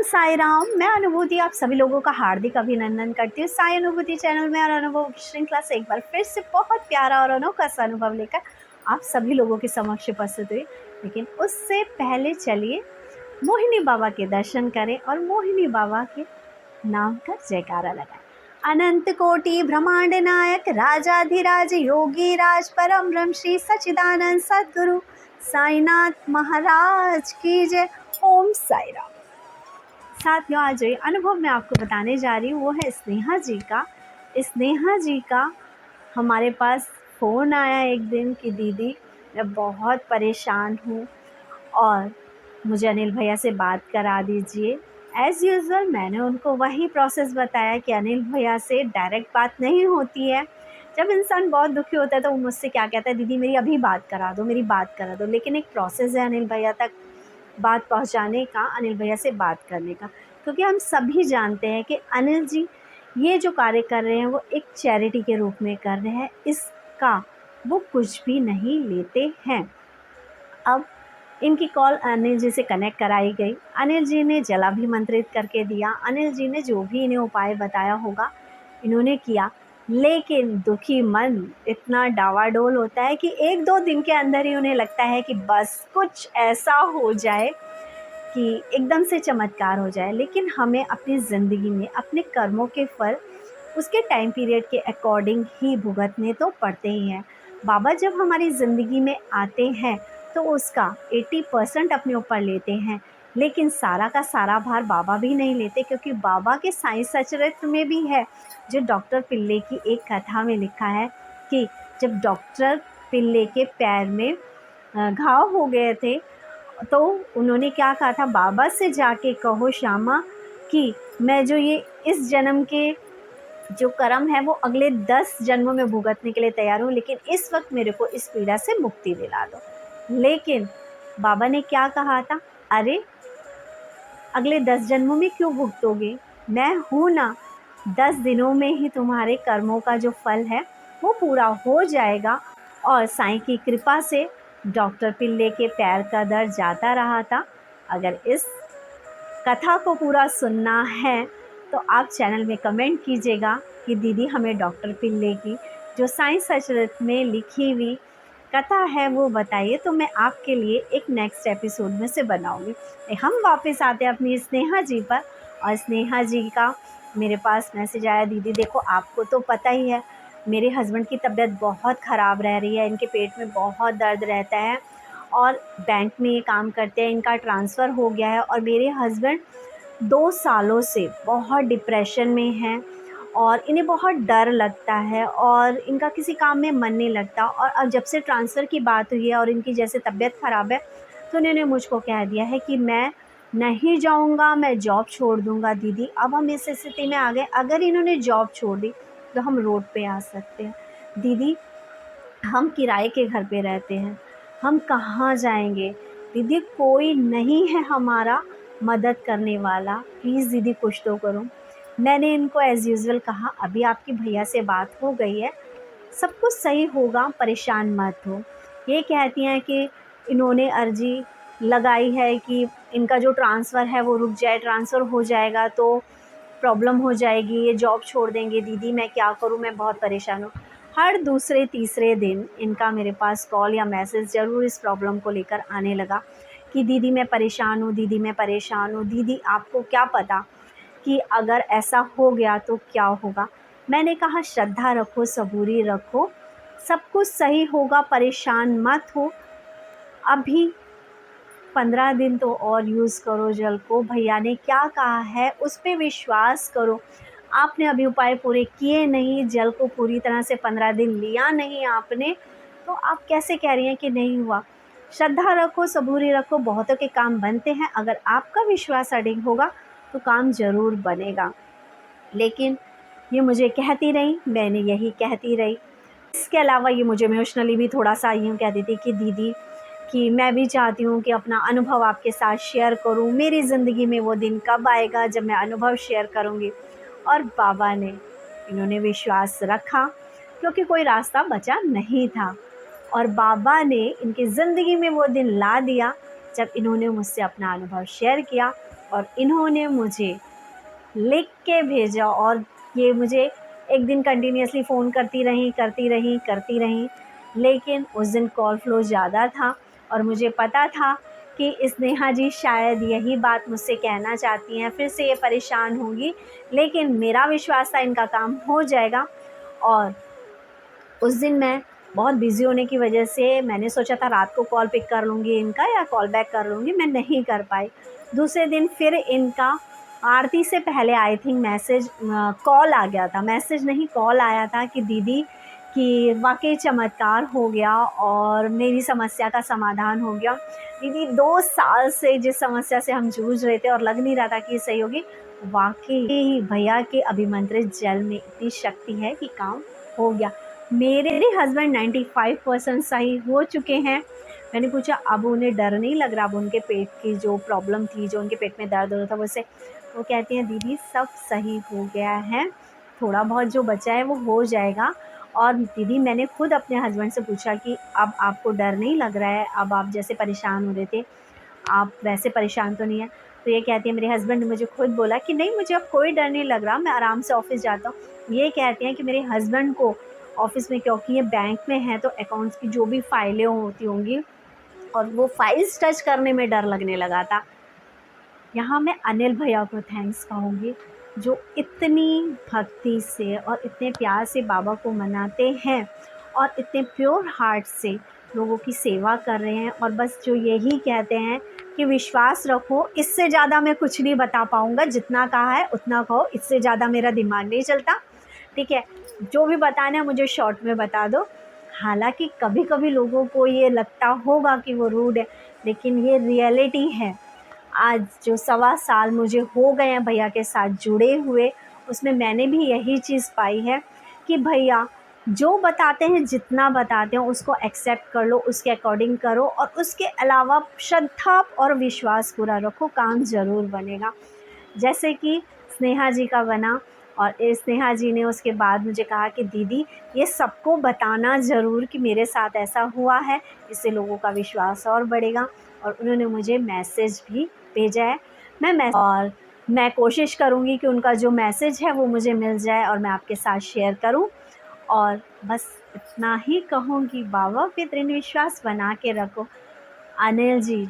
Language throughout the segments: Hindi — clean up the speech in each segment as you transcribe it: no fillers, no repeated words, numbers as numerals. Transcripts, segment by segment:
साई राम। मैं अनुभूति आप सभी लोगों का हार्दिक अभिनंदन करती हूँ साई अनुभूति चैनल में और अनुभव श्रृंखला से एक बार फिर से बहुत प्यारा और अनोखा सा अनुभव लेकर आप सभी लोगों के समक्ष उपस्थित हुई। लेकिन उससे पहले चलिए मोहिनी बाबा के दर्शन करें और मोहिनी बाबा के नाम का जयकारा लगाएं। अनंत कोटि ब्रह्मांड नायक राजाधिराज योगी राज परम ब्रह्म श्री सच्चिदानंद सद्गुरु साईनाथ महाराज की जय। ओम साई राम। साथियों, आज जो अनुभव मैं आपको बताने जा रही हूँ वो है स्नेहा जी का। स्नेहा जी का हमारे पास फ़ोन आया एक दिन कि दीदी मैं बहुत परेशान हूँ और मुझे अनिल भैया से बात करा दीजिए। एज़ यूज़ुअल मैंने उनको वही प्रोसेस बताया कि अनिल भैया से डायरेक्ट बात नहीं होती है। जब इंसान बहुत दुखी होता है तो वो मुझसे क्या कहता है, दीदी मेरी अभी बात करा दो, मेरी बात करा दो। लेकिन एक प्रोसेस है अनिल भैया तक बात पहुंचाने का, अनिल भैया से बात करने का। क्योंकि हम सभी जानते हैं कि अनिल जी ये जो कार्य कर रहे हैं वो एक चैरिटी के रूप में कर रहे हैं, इसका वो कुछ भी नहीं लेते हैं। अब इनकी कॉल अनिल जी से कनेक्ट कराई गई। अनिल जी ने जलाभिमंत्रित करके दिया। अनिल जी ने जो भी इन्हें उपाय बताया होगा इन्होंने किया। लेकिन दुखी मन इतना डावाडोल होता है कि एक दो दिन के अंदर ही उन्हें लगता है कि बस कुछ ऐसा हो जाए कि एकदम से चमत्कार हो जाए। लेकिन हमें अपनी ज़िंदगी में अपने कर्मों के फल उसके टाइम पीरियड के अकॉर्डिंग ही भुगतने तो पड़ते ही हैं। बाबा जब हमारी ज़िंदगी में आते हैं तो उसका 80% अपने ऊपर लेते हैं, लेकिन सारा का सारा भार बाबा भी नहीं लेते। क्योंकि बाबा के साईं सचरित्र में भी है, जो डॉक्टर पिल्ले की एक कथा में लिखा है कि जब डॉक्टर पिल्ले के पैर में घाव हो गए थे तो उन्होंने क्या कहा था, बाबा से जाके कहो श्यामा कि मैं जो ये इस जन्म के जो कर्म है वो अगले 10 जन्मों में भुगतने के लिए तैयार हूँ, लेकिन इस वक्त मेरे को इस पीड़ा से मुक्ति दिला दो। लेकिन बाबा ने क्या कहा था, अरे अगले 10 जन्मों में क्यों भुगतोगे, मैं हूँ ना। 10 दिनों में ही तुम्हारे कर्मों का जो फल है वो पूरा हो जाएगा। और साईं की कृपा से डॉक्टर पिल्ले के पैर का दर्द जाता रहा था। अगर इस कथा को पूरा सुनना है तो आप चैनल में कमेंट कीजिएगा कि दीदी हमें डॉक्टर पिल्ले की जो साईं सचरित में लिखी हुई कथा है वो बताइए, तो मैं आपके लिए एक नेक्स्ट एपिसोड में से बनाऊंगी। हम वापस आते हैं अपनी स्नेहा जी पर। और स्नेहा जी का मेरे पास मैसेज आया, दीदी देखो आपको तो पता ही है मेरे हस्बैंड की तबीयत बहुत ख़राब रह रही है, इनके पेट में बहुत दर्द रहता है और बैंक में ये काम करते हैं, इनका ट्रांसफ़र हो गया है और मेरे हस्बैंड 2 सालों से बहुत डिप्रेशन में हैं और इन्हें बहुत डर लगता है और इनका किसी काम में मन नहीं लगता। और अब जब से ट्रांसफ़र की बात हुई है और इनकी जैसे तबीयत ख़राब है तो इन्होंने मुझको कह दिया है कि मैं नहीं जाऊंगा, मैं जॉब छोड़ दूंगा। दीदी अब हम इस स्थिति में आ गए, अगर इन्होंने जॉब छोड़ दी तो हम रोड पे आ सकते हैं। दीदी हम किराए के घर पे रहते हैं, हम कहाँ जाएंगे। दीदी कोई नहीं है हमारा मदद करने वाला, प्लीज़ दीदी कुछ तो करो। मैंने इनको एज़ यूज़ुअल कहा, अभी आपकी भैया से बात हो गई है, सब कुछ सही होगा, परेशान मत हो। ये कहती हैं कि इन्होंने अर्जी लगाई है कि इनका जो ट्रांसफ़र है वो रुक जाए, ट्रांसफ़र हो जाएगा तो प्रॉब्लम हो जाएगी, ये जॉब छोड़ देंगे। दीदी मैं क्या करूँ, मैं बहुत परेशान हूँ। हर दूसरे तीसरे दिन इनका मेरे पास कॉल या मैसेज ज़रूर इस प्रॉब्लम को लेकर आने लगा कि दीदी मैं परेशान हूँ, दीदी मैं परेशान हूँ। दीदी आपको क्या पता कि अगर ऐसा हो गया तो क्या होगा। मैंने कहा श्रद्धा रखो, सबूरी रखो, सब कुछ सही होगा, परेशान मत हो। अभी 15 दिन तो और यूज़ करो जल को, भैया ने क्या कहा है उस पे विश्वास करो। आपने अभी उपाय पूरे किए नहीं, जल को पूरी तरह से 15 दिन लिया नहीं आपने, तो आप कैसे कह रही हैं कि नहीं हुआ। श्रद्धा रखो, सबूरी रखो, बहुतों के काम बनते हैं। अगर आपका विश्वास अडिग होगा तो काम ज़रूर बनेगा। लेकिन ये मुझे कहती रही, मैंने यही कहती रही। इसके अलावा ये मुझे इमोशनली भी थोड़ा सा यूँ कहती थी कि दीदी कि मैं भी चाहती हूँ कि अपना अनुभव आपके साथ शेयर करूँ, मेरी ज़िंदगी में वो दिन कब आएगा जब मैं अनुभव शेयर करूँगी। और बाबा ने, इन्होंने विश्वास रखा क्योंकि कोई रास्ता बचा नहीं था और बाबा ने इनकी ज़िंदगी में वो दिन ला दिया जब इन्होंने मुझसे अपना अनुभव शेयर किया और इन्होंने मुझे लिख के भेजा, और ये मुझे एक दिन कंटिन्यूअसली फ़ोन करती रहीं, लेकिन उस दिन कॉल फ्लो ज़्यादा था और मुझे पता था कि स्नेहा जी शायद यही बात मुझसे कहना चाहती हैं, फिर से ये परेशान होंगी, लेकिन मेरा विश्वास था इनका काम हो जाएगा। और उस दिन मैं बहुत बिज़ी होने की वजह से मैंने सोचा था रात को कॉल पिक कर लूँगी इनका या कॉल बैक कर लूँगी, मैं नहीं कर पाई। दूसरे दिन फिर इनका आरती से पहले आई थिंक कॉल आ गया था, मैसेज नहीं कॉल आया था कि दीदी कि वाक़ई चमत्कार हो गया और मेरी समस्या का समाधान हो गया। दीदी 2 साल से जिस समस्या से हम जूझ रहे थे और लग नहीं रहा था कि ये सही होगी, वाक़ई भैया के अभिमंत्रित जल में इतनी शक्ति है कि काम हो गया। मेरे हस्बैंड 95% सही हो चुके हैं। मैंने पूछा अब उन्हें डर नहीं लग रहा? अब उनके पेट की जो प्रॉब्लम थी, जो उनके पेट में दर्द हो रहा था वो कहती हैं दीदी सब सही हो गया है, थोड़ा बहुत जो बचा है वो हो जाएगा। और दीदी मैंने खुद अपने हस्बैंड से पूछा कि अब आपको डर नहीं लग रहा है? अब आप जैसे परेशान हो रहे थे, आप वैसे परेशान तो नहीं हैं? तो ये कहती है, मेरे हस्बैंड ने मुझे खुद बोला कि नहीं मुझे अब कोई डर नहीं लग रहा, मैं आराम से ऑफ़िस जाता हूँ। ये कहती हैं कि मेरे हस्बैंड को ऑफ़िस में, क्योंकि ये बैंक में हैं, तो अकाउंट्स की जो भी फ़ाइलें होती होंगी और वो फ़ाइल्स टच करने में डर लगने लगा था। यहाँ मैं अनिल भैया को थैंक्स कहूँगी, जो इतनी भक्ति से और इतने प्यार से बाबा को मनाते हैं और इतने प्योर हार्ट से लोगों की सेवा कर रहे हैं, और बस जो यही कहते हैं कि विश्वास रखो, इससे ज़्यादा मैं कुछ नहीं बता पाऊँगा, जितना कहा है उतना कहो, इससे ज़्यादा मेरा दिमाग नहीं चलता, ठीक है? जो भी बताना है मुझे शॉर्ट में बता दो। हालाँकि कभी-कभी लोगों को ये लगता होगा कि वो रूड है, लेकिन ये रियलिटी है। आज जो 1.25 साल मुझे हो गए हैं भैया के साथ जुड़े हुए, उसमें मैंने भी यही चीज़ पाई है कि भैया जो बताते हैं, जितना बताते हैं उसको एक्सेप्ट कर लो, उसके अकॉर्डिंग करो, और उसके अलावा श्रद्धा और विश्वास पूरा रखो, काम ज़रूर बनेगा। जैसे कि स्नेहा जी का बना, और स्नेहा जी ने उसके बाद मुझे कहा कि दीदी ये सबको बताना ज़रूर कि मेरे साथ ऐसा हुआ है, इससे लोगों का विश्वास और बढ़ेगा। और उन्होंने मुझे मैसेज भी भेजा है। मैं कोशिश करूँगी कि उनका जो मैसेज है वो मुझे मिल जाए और मैं आपके साथ शेयर करूँ। और बस इतना ही कहूँगी, बाबा पे दृढ़ विश्वास बना के रखो। अनिल जी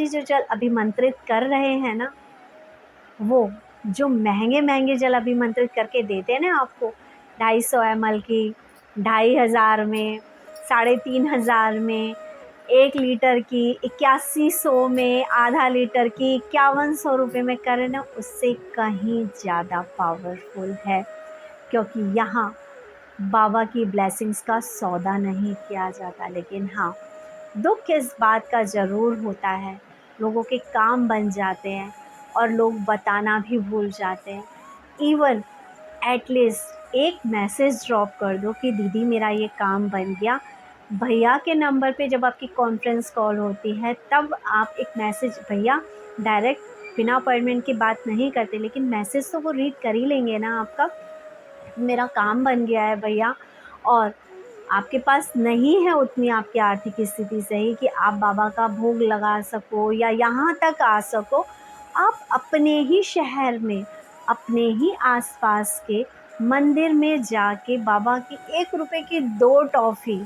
जो जल अभिमंत्रित कर रहे हैं ना, वो जो महंगे जल अभिमंत्रित करके देते हैं ना आपको, 250 ml की, 2500 में, 3500 में, 1 लीटर की, 8100 में, आधा लीटर की, 5100 रुपये में करें ना, उससे कहीं ज़्यादा पावरफुल है। क्योंकि यहाँ बाबा की ब्लेसिंग्स का सौदा नहीं किया जाता, लेकिन हाँ, दुख इस बात का ज़रूर होता है, लोगों के काम बन जाते हैं और लोग बताना भी भूल जाते हैं। इवन एटलीस्ट एक मैसेज ड्रॉप कर दो कि दीदी मेरा ये काम बन गया। भैया के नंबर पे जब आपकी कॉन्फ्रेंस कॉल होती है, तब आप एक मैसेज, भैया डायरेक्ट बिना अपॉइंटमेंट की बात नहीं करते, लेकिन मैसेज तो वो रीड कर ही लेंगे ना आपका, मेरा काम बन गया है भैया। और आपके पास नहीं है उतनी आपकी आर्थिक स्थिति सही कि आप बाबा का भोग लगा सको या यहाँ तक आ सको, आप अपने ही शहर में, अपने ही आसपास के मंदिर में जाके बाबा की 1 रुपए की 2 टॉफ़ी,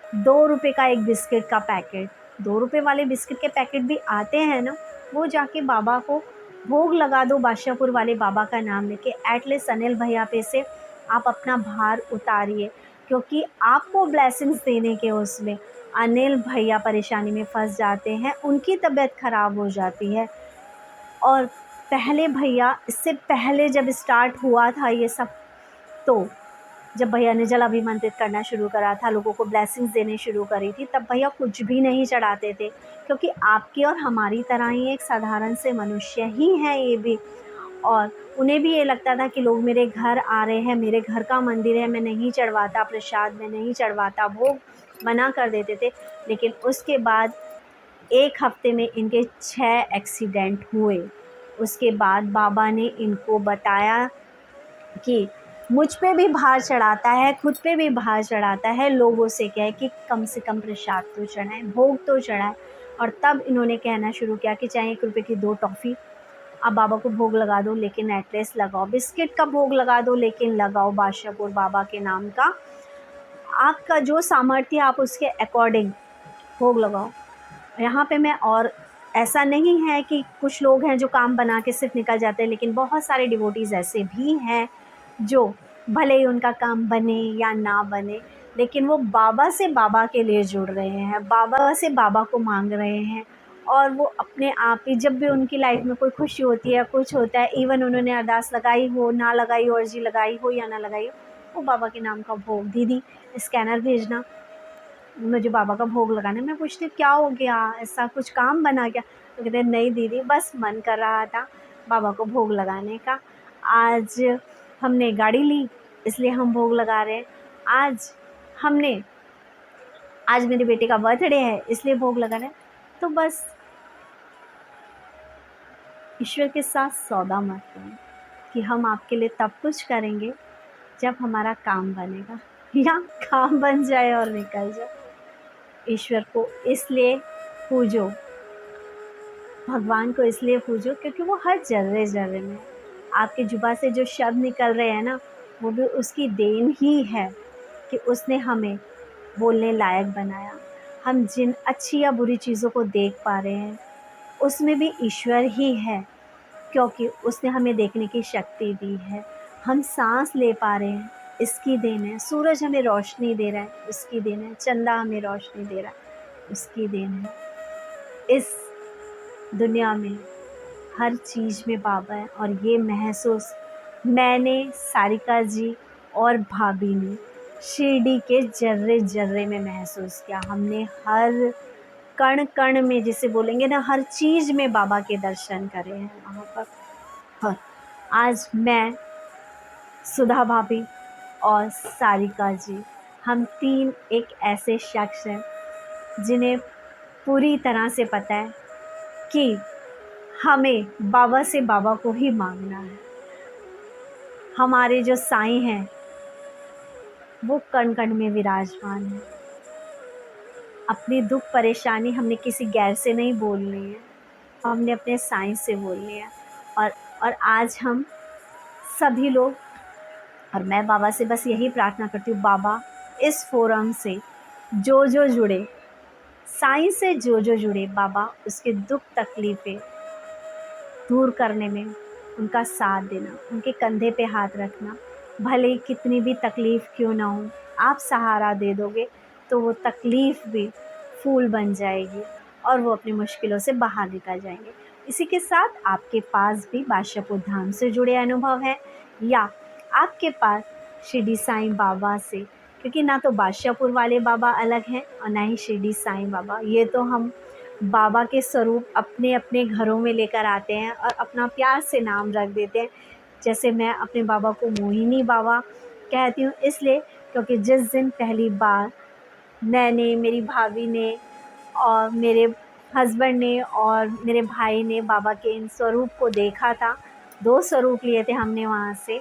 2 रुपए का एक बिस्किट का पैकेट, 2 रुपए वाले बिस्किट के पैकेट भी आते हैं ना, वो जाके बाबा को भोग लगा दो, बादशाहपुर वाले बाबा का नाम लेके। एटलीस्ट अनिल भैया पे से आप अपना भार उतारिए, क्योंकि आपको ब्लेसिंग्स देने के उसमें अनिल भैया परेशानी में फंस जाते हैं, उनकी तबीयत ख़राब हो जाती है। और पहले भैया, इससे पहले जब स्टार्ट हुआ था ये सब, तो जब भैया ने जल अभिमंत्रित करना शुरू करा था, लोगों को ब्लेसिंग्स देने शुरू करी थी, तब भैया कुछ भी नहीं चढ़ाते थे, क्योंकि आपकी और हमारी तरह ही एक साधारण से मनुष्य ही हैं ये भी। और उन्हें भी ये लगता था कि लोग मेरे घर आ रहे हैं, मेरे घर का मंदिर है, मैं नहीं चढ़वाता प्रसाद, मैं नहीं चढ़वाता भोग, मना कर देते थे। लेकिन उसके बाद 1 हफ्ते में इनके 6 एक्सीडेंट हुए। उसके बाद बाबा ने इनको बताया कि मुझ पे भी भार चढ़ाता है, खुद पे भी भार चढ़ाता है, लोगों से कहे कि कम से कम प्रसाद तो चढ़ाएं, भोग तो चढ़ाएं। और तब इन्होंने कहना शुरू किया कि चाहे 1 रुपए की 2 टॉफ़ी आप बाबा को भोग लगा दो, लेकिन एटलीस्ट लगाओ, बिस्किट का भोग लगा दो लेकिन लगाओ बादशाहपुर बाबा के नाम का। आपका जो सामर्थ्य है आप उसके अकॉर्डिंग भोग लगाओ। यहाँ पे मैं, और ऐसा नहीं है कि कुछ लोग हैं जो काम बना के सिर्फ निकल जाते हैं, लेकिन बहुत सारे डिवोटीज़ ऐसे भी हैं जो भले ही उनका काम बने या ना बने, लेकिन वो बाबा से बाबा के लिए जुड़ रहे हैं, बाबा से बाबा को मांग रहे हैं। और वो अपने आप ही जब भी उनकी लाइफ में कोई खुशी होती है, कुछ होता है, इवन उन्होंने अरदास लगाई हो, ना लगाई हो, अर्जी लगाई हो या ना लगाई हो, वो बाबा के नाम का भोग, दीदी स्कैनर भेजना, मुझे बाबा का भोग लगाना है। मैं पूछती हूँ क्या हो गया, ऐसा कुछ काम बना क्या? तो कहते हैं नहीं दीदी, बस मन कर रहा था बाबा को भोग लगाने का। आज हमने गाड़ी ली इसलिए हम भोग लगा रहे हैं। आज मेरे बेटे का बर्थडे है इसलिए भोग लगा रहे हैं। तो बस ईश्वर के साथ सौदा मत करें कि हम आपके लिए तब कुछ करेंगे जब हमारा काम बनेगा, या काम बन जाए और निकल जाए। ईश्वर को इसलिए पूजो, भगवान को इसलिए पूजो क्योंकि वो हर जर्रे जर्रे में, आपके जुबा से जो शब्द निकल रहे हैं ना, वो भी उसकी देन ही है कि उसने हमें बोलने लायक बनाया। हम जिन अच्छी या बुरी चीज़ों को देख पा रहे हैं उसमें भी ईश्वर ही है, क्योंकि उसने हमें देखने की शक्ति दी है। हम सांस ले पा रहे हैं, इसकी देन है। सूरज हमें रोशनी दे रहा है, उसकी देन है। चंदा हमें रोशनी दे रहा है, उसकी देन है। इस दुनिया में हर चीज़ में बाबा है, और ये महसूस मैंने, सारिका जी और भाभी ने शिरडी के जर्रे जर्रे में महसूस किया। हमने हर कण कण में, जिसे बोलेंगे ना, हर चीज़ में बाबा के दर्शन करे हैं वहाँ पर। और आज मैं, सुधा भाभी और सारिका जी, हम तीन एक ऐसे शख्स हैं जिन्हें पूरी तरह से पता है कि हमें बाबा से बाबा को ही मांगना है। हमारे जो साईं हैं वो कण कण में विराजमान है। अपनी दुख परेशानी हमने किसी गैर से नहीं बोलनी है, हमने अपने साईं से बोलनी है। और आज हम सभी लोग, और मैं बाबा से बस यही प्रार्थना करती हूँ, बाबा इस फोरम से जो जो जुड़े, साईं से जो जो जुड़े, बाबा उसके दुख तकलीफ़ें दूर करने में उनका साथ देना, उनके कंधे पे हाथ रखना। भले ही कितनी भी तकलीफ़ क्यों ना हो, आप सहारा दे दोगे तो वो तकलीफ़ भी फूल बन जाएगी और वो अपनी मुश्किलों से बाहर निकल जाएंगे। इसी के साथ आपके पास भी बादशाहपुर धाम से जुड़े अनुभव हैं, या आपके पास शिरडी साईं बाबा से, क्योंकि ना तो बादशाहपुर वाले बाबा अलग हैं और ना ही शिरडी साईं बाबा। ये तो हम बाबा के स्वरूप अपने अपने घरों में लेकर आते हैं और अपना प्यार से नाम रख देते हैं। जैसे मैं अपने बाबा को मोहिनी बाबा कहती हूँ, इसलिए क्योंकि जिस दिन पहली बार मैंने, मेरी भाभी ने और मेरे हस्बैंड ने और मेरे भाई ने बाबा के इन स्वरूप को देखा था, 2 स्वरूप लिए थे हमने वहाँ से,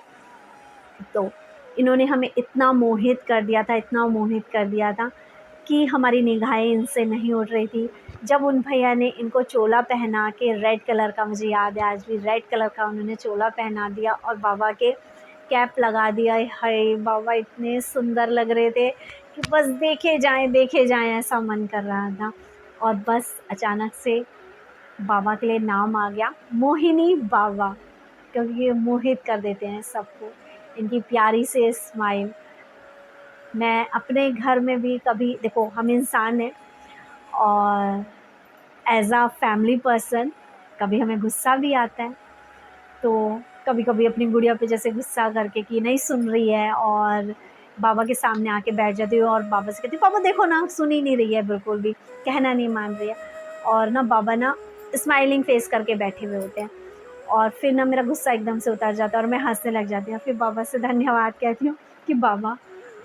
तो इन्होंने हमें इतना मोहित कर दिया था, इतना मोहित कर दिया था कि हमारी निगाहें इनसे नहीं उठ रही थी। जब उन भैया ने इनको चोला पहना के, रेड कलर का, मुझे याद है आज भी, रेड कलर का उन्होंने चोला पहना दिया और बाबा के कैप लगा दिया, हाय बाबा इतने सुंदर लग रहे थे कि बस देखे जाएं ऐसा मन कर रहा था। और बस अचानक से बाबा के लिए नाम आ गया, मोहिनी बाबा, क्योंकि ये मोहित कर देते हैं सबको, इनकी प्यारी से स्माइल। मैं अपने घर में भी कभी, देखो हम इंसान हैं और एज आ फैमिली पर्सन कभी हमें गुस्सा भी आता है, तो कभी कभी अपनी गुड़िया पे जैसे गुस्सा करके कि नहीं सुन रही है, और बाबा के सामने आके बैठ जाती हूँ और बाबा से कहती हूँ पापा देखो ना, सुन ही नहीं रही है, बिल्कुल भी कहना नहीं मान रही है। और ना बाबा ना स्माइलिंग फेस करके बैठे हुए होते हैं, और फिर ना मेरा गुस्सा एकदम से उतर जाता है और मैं हंसने लग जाती हूँ। फिर बाबा से धन्यवाद कहती हूँ कि बाबा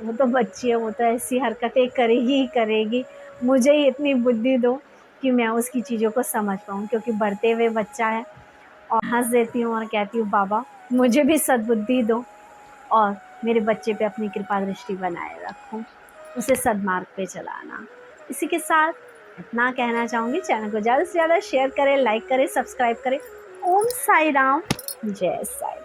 वो तो बच्ची है, वो तो ऐसी हरकतें करेगी ही करेगी, मुझे ही इतनी बुद्धि दो कि मैं उसकी चीज़ों को समझ पाऊँ, क्योंकि बढ़ते हुए बच्चा है। और हंस देती हूँ और कहती हूँ बाबा मुझे भी सद्बुद्धि दो और मेरे बच्चे पे अपनी कृपा दृष्टि बनाए रखो, उसे सद्मार्ग पे चलाना। इसी के साथ इतना कहना चाहूँगी, चैनल को ज़्यादा से ज़्यादा शेयर करें, लाइक करें, सब्सक्राइब करें। ओम साई राम, जय साई।